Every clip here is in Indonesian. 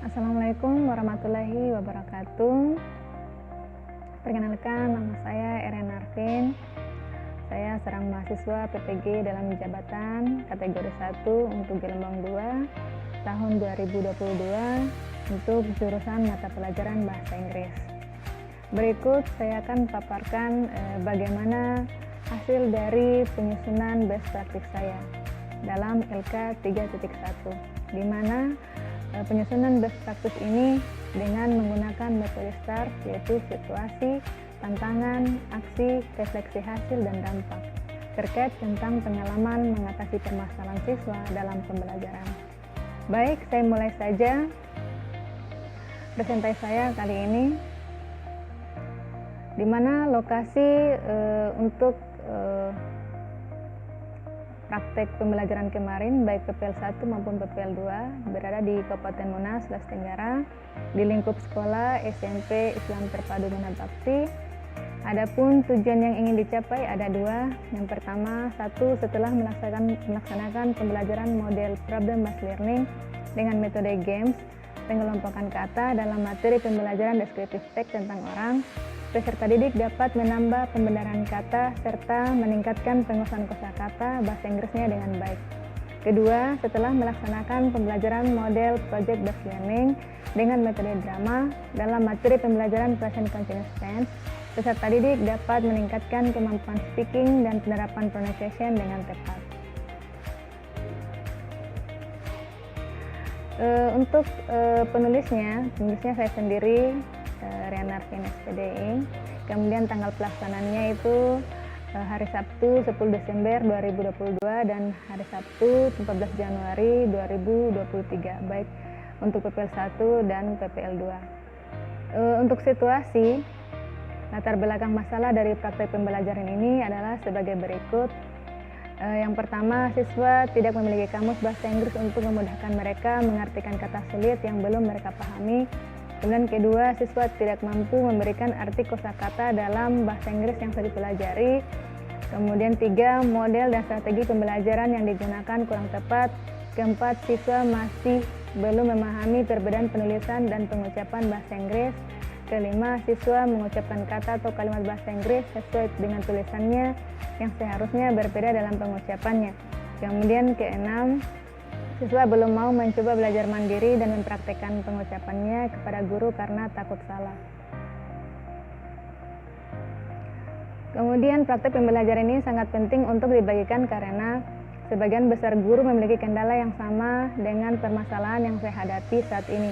Assalamualaikum warahmatullahi wabarakatuh. Perkenalkan, nama saya Eren Arvin. Saya seorang mahasiswa PPG dalam jabatan kategori 1 untuk gelombang 2 tahun 2022 untuk jurusan mata pelajaran Bahasa Inggris. Berikut saya akan paparkan bagaimana hasil dari penyusunan best practice saya dalam LK 3.1, di mana penyusunan best practice ini dengan menggunakan metode STAR, yaitu situasi, tantangan, aksi, refleksi hasil, dan dampak terkait tentang pengalaman mengatasi permasalahan siswa dalam pembelajaran. Baik, saya mulai saja presentasi saya kali ini, di mana lokasi untuk praktek pembelajaran kemarin baik PPL 1 maupun PPL 2 berada di Kabupaten Monas, Sulawesi Tenggara, di lingkup sekolah SMP Islam Terpadu Manabakti. Adapun tujuan yang ingin dicapai ada dua. Yang pertama, satu, setelah melaksanakan pembelajaran model problem based learning dengan metode games, pengelompokan kata dalam materi pembelajaran deskriptif teks tentang orang, peserta didik dapat menambah pembenaran kata serta meningkatkan penguasaan kosakata bahasa Inggrisnya dengan baik. Kedua, setelah melaksanakan pembelajaran model project based learning dengan metode drama dalam materi pembelajaran present continuous tense, peserta didik dapat meningkatkan kemampuan speaking dan penerapan pronunciation dengan tepat. Untuk penulisnya saya sendiri, Rian Arvin SPDI. Kemudian tanggal pelaksananya itu hari Sabtu 10 Desember 2022 dan hari Sabtu 14 Januari 2023, baik untuk PPL 1 dan PPL 2. Untuk situasi, latar belakang masalah dari praktek pembelajaran ini adalah sebagai berikut. Yang pertama, siswa tidak memiliki kamus bahasa Inggris untuk memudahkan mereka mengartikan kata sulit yang belum mereka pahami. Kemudian kedua, siswa tidak mampu memberikan arti kosakata dalam bahasa Inggris yang sudah dipelajari. Kemudian tiga, model dan strategi pembelajaran yang digunakan kurang tepat. Keempat, siswa masih belum memahami perbedaan penulisan dan pengucapan bahasa Inggris. Kelima, siswa mengucapkan kata atau kalimat bahasa Inggris sesuai dengan tulisannya yang seharusnya berbeda dalam pengucapannya. Kemudian keenam, siswa belum mau mencoba belajar mandiri dan mempraktekkan pengucapannya kepada guru karena takut salah. Kemudian praktek pembelajaran ini sangat penting untuk dibagikan karena sebagian besar guru memiliki kendala yang sama dengan permasalahan yang saya hadapi saat ini,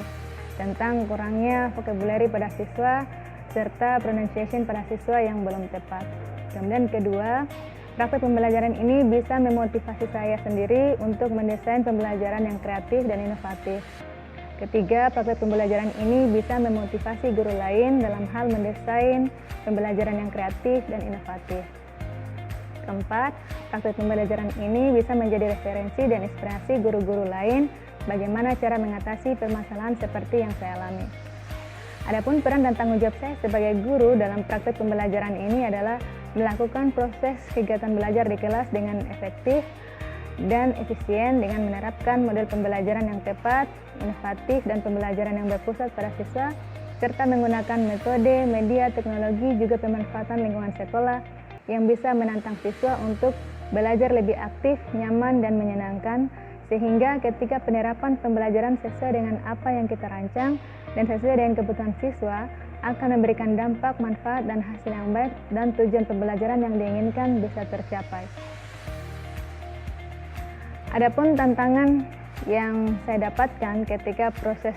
tentang kurangnya vocabulary pada siswa serta pronunciation pada siswa yang belum tepat. Kemudian kedua, praktek pembelajaran ini bisa memotivasi saya sendiri untuk mendesain pembelajaran yang kreatif dan inovatif. Ketiga, praktek pembelajaran ini bisa memotivasi guru lain dalam hal mendesain pembelajaran yang kreatif dan inovatif. Keempat, praktek pembelajaran ini bisa menjadi referensi dan inspirasi guru-guru lain bagaimana cara mengatasi permasalahan seperti yang saya alami. Adapun peran dan tanggung jawab saya sebagai guru dalam praktek pembelajaran ini adalah melakukan proses kegiatan belajar di kelas dengan efektif dan efisien dengan menerapkan model pembelajaran yang tepat, inovatif, dan pembelajaran yang berpusat pada siswa, serta menggunakan metode, media, teknologi, juga pemanfaatan lingkungan sekolah yang bisa menantang siswa untuk belajar lebih aktif, nyaman, dan menyenangkan, sehingga ketika penerapan pembelajaran sesuai dengan apa yang kita rancang dan sesuai dengan kebutuhan siswa, akan memberikan dampak, manfaat, dan hasil yang baik dan tujuan pembelajaran yang diinginkan bisa tercapai. Adapun tantangan yang saya dapatkan ketika proses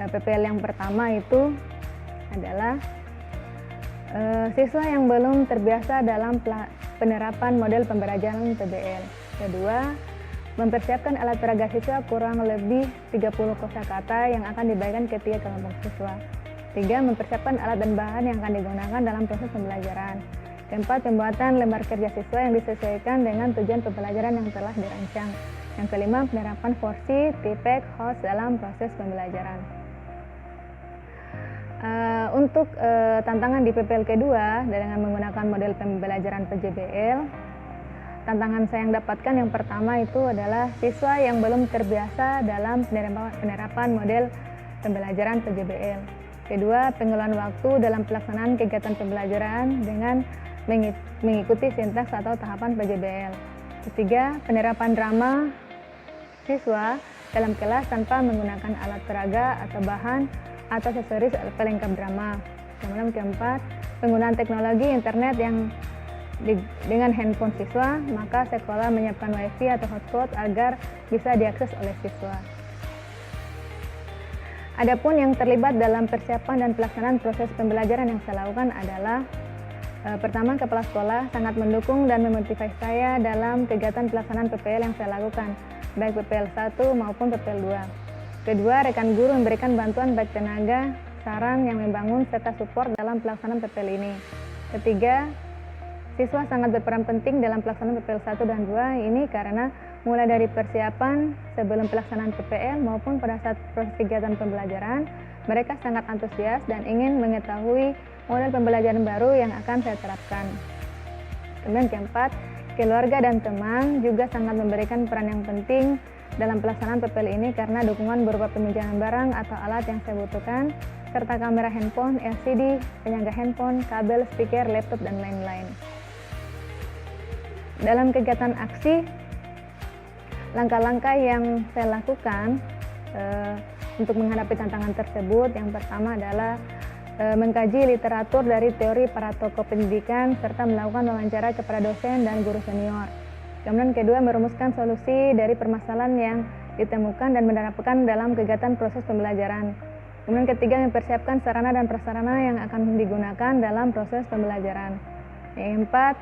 PPL yang pertama itu adalah siswa yang belum terbiasa dalam penerapan model pembelajaran PBL. Kedua, mempersiapkan alat peraga siswa kurang lebih 30 kosakata yang akan dibagikan ketika kelompok siswa. Tiga, mempersiapkan alat dan bahan yang akan digunakan dalam proses pembelajaran. Keempat, pembuatan lembar kerja siswa yang disesuaikan dengan tujuan pembelajaran yang telah dirancang. Yang kelima, penerapan porsi, tipek, host dalam proses pembelajaran. Untuk tantangan di PPL kedua dengan menggunakan model pembelajaran PJBL, tantangan saya yang dapatkan yang pertama itu adalah siswa yang belum terbiasa dalam penerapan model pembelajaran PJBL. Kedua, pengelolaan waktu dalam pelaksanaan kegiatan pembelajaran dengan mengikuti sintaks atau tahapan PJBL. Ketiga, penerapan drama siswa dalam kelas tanpa menggunakan alat peraga atau bahan atau aksesoris pelengkap drama. Kemudian keempat, penggunaan teknologi internet yang dengan handphone siswa, maka sekolah menyiapkan wifi atau hotspot agar bisa diakses oleh siswa. Adapun yang terlibat dalam persiapan dan pelaksanaan proses pembelajaran yang saya lakukan adalah pertama, kepala sekolah sangat mendukung dan memotivasi saya dalam kegiatan pelaksanaan PPL yang saya lakukan, baik PPL 1 maupun PPL 2. Kedua, rekan guru memberikan bantuan baik tenaga, saran yang membangun serta support dalam pelaksanaan PPL ini. Ketiga, siswa sangat berperan penting dalam pelaksanaan PPL 1 dan 2 ini karena mulai dari persiapan sebelum pelaksanaan PPL maupun pada saat proses kegiatan pembelajaran, mereka sangat antusias dan ingin mengetahui model pembelajaran baru yang akan saya terapkan. Kemudian keempat, keluarga dan teman juga sangat memberikan peran yang penting dalam pelaksanaan PPL ini karena dukungan berupa peminjaman barang atau alat yang saya butuhkan, serta kamera handphone, LCD, penyangga handphone, kabel, speaker, laptop, dan lain-lain. Dalam kegiatan aksi, langkah-langkah yang saya lakukan untuk menghadapi tantangan tersebut, yang pertama adalah mengkaji literatur dari teori para tokoh pendidikan serta melakukan wawancara kepada dosen dan guru senior. Kemudian kedua, merumuskan solusi dari permasalahan yang ditemukan dan menerapkan dalam kegiatan proses pembelajaran. Kemudian ketiga, mempersiapkan sarana dan prasarana yang akan digunakan dalam proses pembelajaran. Yang keempat,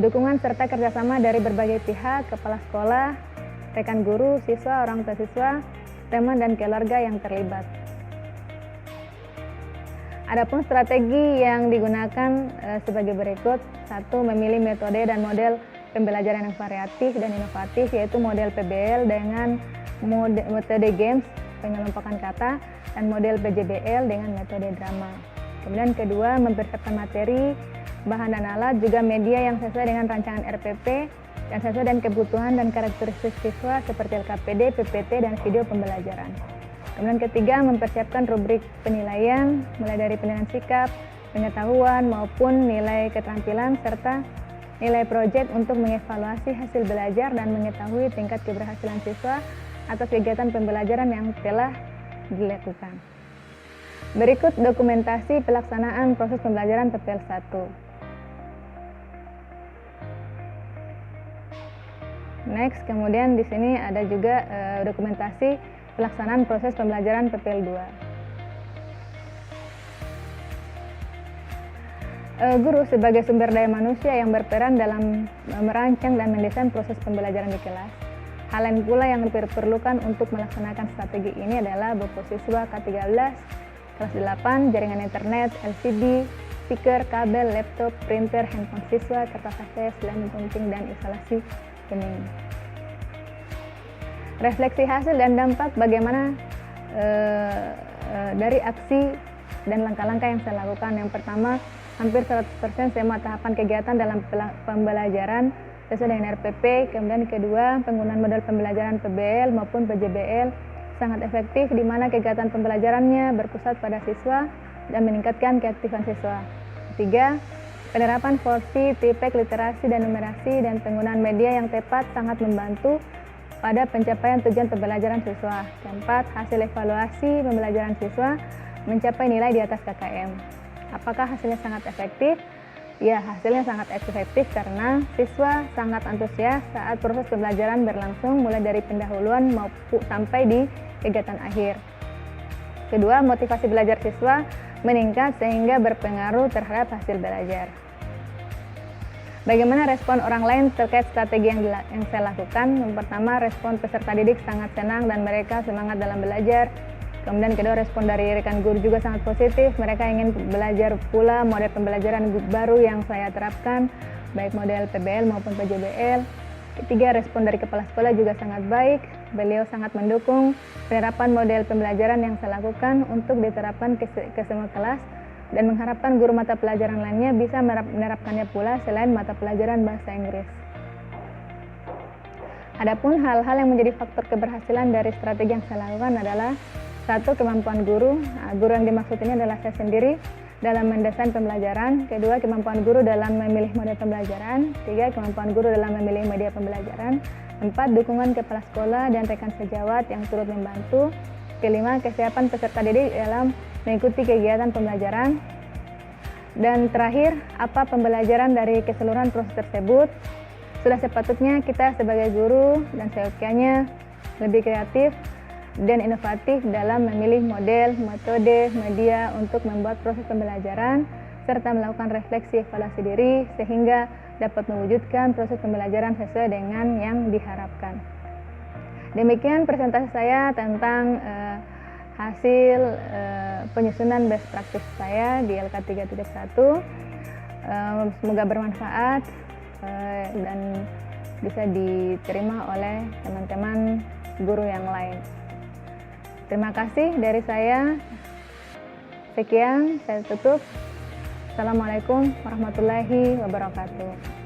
dukungan serta kerjasama dari berbagai pihak, kepala sekolah, rekan guru, siswa, orang tua siswa, teman dan keluarga yang terlibat. Adapun strategi yang digunakan sebagai berikut. Satu, memilih metode dan model pembelajaran yang variatif dan inovatif, yaitu model PBL dengan metode games, pengelompokan kata, dan model PJBL dengan metode drama. Kemudian kedua, mempersiapkan materi, bahan dan alat, juga media yang sesuai dengan rancangan RPP dan sesuai dengan kebutuhan dan karakteristik siswa seperti LKPD, PPT, dan video pembelajaran. Kemudian ketiga, mempersiapkan rubrik penilaian, mulai dari penilaian sikap, pengetahuan, maupun nilai keterampilan, serta nilai proyek untuk mengevaluasi hasil belajar dan mengetahui tingkat keberhasilan siswa atas kegiatan pembelajaran yang telah dilakukan. Berikut dokumentasi pelaksanaan proses pembelajaran PPL 1. Next, kemudian di sini ada juga dokumentasi pelaksanaan proses pembelajaran PPL 2. Guru sebagai sumber daya manusia yang berperan dalam merancang dan mendesain proses pembelajaran di kelas. Hal lain pula yang diperlukan untuk melaksanakan strategi ini adalah buku siswa K13, kelas 8, jaringan internet, LCD, speaker, kabel, laptop, printer, handphone siswa, kertas ACS, lem gunting, dan isolasi kening. Refleksi hasil dan dampak bagaimana dari aksi dan langkah-langkah yang saya lakukan. Yang pertama, hampir 100% semua tahapan kegiatan dalam pembelajaran sesuai dengan RPP. Kemudian kedua, penggunaan model pembelajaran PBL maupun PJBL sangat efektif di mana kegiatan pembelajarannya berpusat pada siswa dan meningkatkan keaktifan siswa. Ketiga, penerapan porsi, tipek, literasi, dan numerasi dan penggunaan media yang tepat sangat membantu pada pencapaian tujuan pembelajaran siswa. Keempat, hasil evaluasi pembelajaran siswa mencapai nilai di atas KKM. Apakah hasilnya sangat efektif? Ya, hasilnya sangat efektif karena siswa sangat antusias saat proses pembelajaran berlangsung mulai dari pendahuluan maupun sampai di kegiatan akhir. Kedua, motivasi belajar siswa meningkat sehingga berpengaruh terhadap hasil belajar. Bagaimana respon orang lain terkait strategi yang saya lakukan? Yang pertama, respon peserta didik sangat senang dan mereka semangat dalam belajar. Kemudian kedua, respon dari rekan guru juga sangat positif. Mereka ingin belajar pula model pembelajaran baru yang saya terapkan, baik model PBL maupun PJBL. Ketiga, respon dari kepala sekolah juga sangat baik. Beliau sangat mendukung penerapan model pembelajaran yang saya lakukan untuk diterapkan ke semua kelas, dan mengharapkan guru mata pelajaran lainnya bisa menerapkannya pula selain mata pelajaran bahasa Inggris. Adapun hal-hal yang menjadi faktor keberhasilan dari strategi yang saya lakukan adalah Satu, kemampuan guru. Guru yang dimaksud ini adalah saya sendiri dalam mendesain pembelajaran. Kedua, kemampuan guru dalam memilih model pembelajaran. Tiga, kemampuan guru dalam memilih media pembelajaran. Empat, dukungan kepala sekolah dan rekan sejawat yang turut membantu. Kelima, kesiapan peserta didik dalam mengikuti kegiatan pembelajaran. Dan terakhir, apa pembelajaran dari keseluruhan proses tersebut? Sudah sepatutnya kita sebagai guru dan seyogyanya lebih kreatif dan inovatif dalam memilih model, metode, media untuk membuat proses pembelajaran serta melakukan refleksi evaluasi diri sehingga dapat mewujudkan proses pembelajaran sesuai dengan yang diharapkan. Demikian presentasi saya tentang hasil penyusunan best practice saya di LK 3.1. Semoga bermanfaat dan bisa diterima oleh teman-teman guru yang lain. Terima kasih dari saya. Sekian, saya tutup. Assalamualaikum warahmatullahi wabarakatuh.